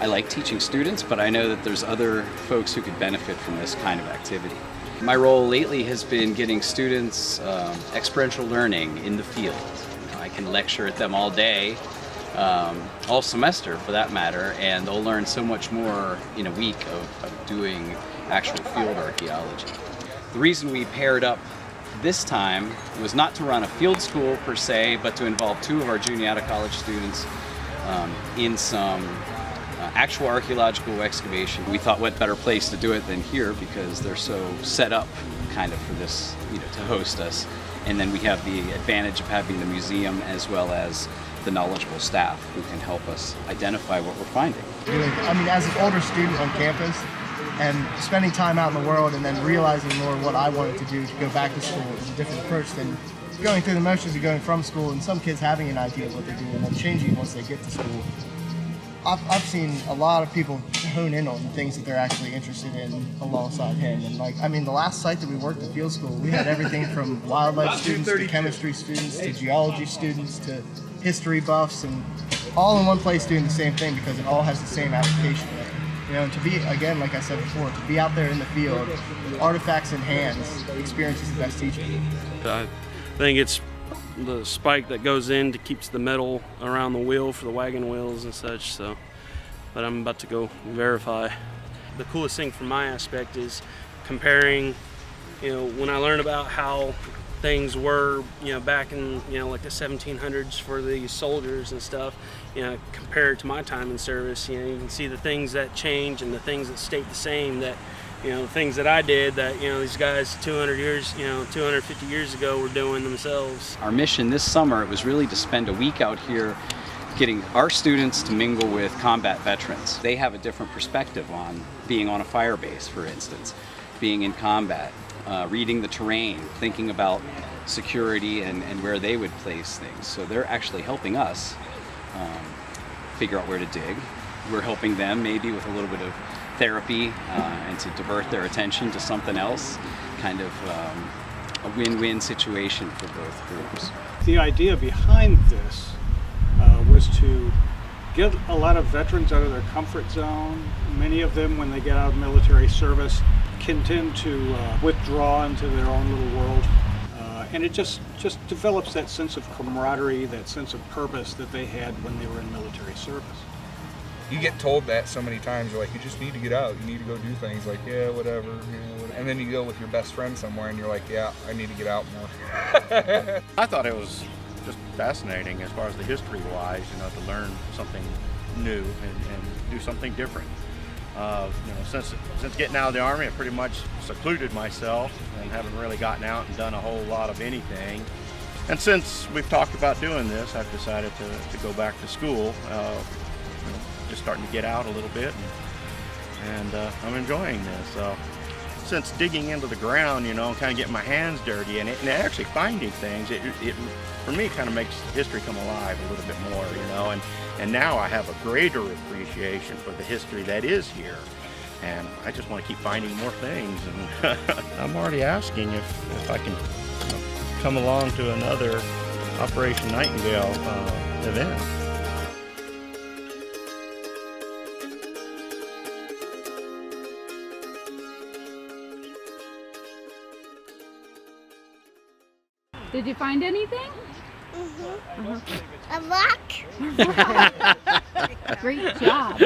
I like teaching students, but I know that there's other folks who could benefit from this kind of activity. My role lately has been getting students experiential learning in the field. I can lecture at them all day, all semester for that matter, and they'll learn so much more in a week of doing actual field archaeology. The reason we paired up this time was not to run a field school per se, but to involve two of our Juniata College students in some actual archaeological excavation. We thought what better place to do it than here because they're so set up kind of for this, to host us. And then we have the advantage of having the museum as well as the knowledgeable staff who can help us identify what we're finding. As an older student on campus and spending time out in the world and then realizing more what I wanted to do to go back to school is a different approach than going through the motions of going from school and some kids having an idea of what they're doing and then changing once they get to school. I've seen a lot of people hone in on the things that they're actually interested in alongside him. And the last site that we worked at field school, we had everything from wildlife students to chemistry students to geology students to history buffs, and all in one place doing the same thing because it all has the same application. And to be, again, like I said before, to be out there in the field, artifacts in hands, experience is the best teacher. I think it's the spike that goes in to keeps the metal around the wheel for the wagon wheels and such, but I'm about to go verify. The coolest thing from my aspect is comparing, when I learn about how things were, back in, like the 1700s for these soldiers and stuff, compared to my time in service, you can see the things that change and the things that stay the same, that the things that I did that, these guys 250 years ago were doing themselves. Our mission this summer, it was really to spend a week out here getting our students to mingle with combat veterans. They have a different perspective on being on a fire base, for instance, being in combat, reading the terrain, thinking about security and where they would place things. So they're actually helping us figure out where to dig. We're helping them maybe with a little bit of therapy and to divert their attention to something else, kind of a win-win situation for both groups. The idea behind this was to get a lot of veterans out of their comfort zone. Many of them, when they get out of military service, can tend to withdraw into their own little world. And it just develops that sense of camaraderie, that sense of purpose that they had when they were in military service. You get told that so many times, you're like, you just need to get out, you need to go do things, like, yeah, whatever, and then you go with your best friend somewhere and you're like, yeah, I need to get out more. I thought it was just fascinating as far as the history-wise, to learn something new and do something different. Since getting out of the Army, I pretty much secluded myself and haven't really gotten out and done a whole lot of anything. And since we've talked about doing this, I've decided to go back to school. Just starting to get out a little bit, and I'm enjoying this. Since digging into the ground, kind of getting my hands dirty and actually finding things, it for me kind of makes history come alive a little bit more, and now I have a greater appreciation for the history that is here, and I just want to keep finding more things. And I'm already asking if I can come along to another Operation Nightingale event. Did you find anything? A rock. Great job.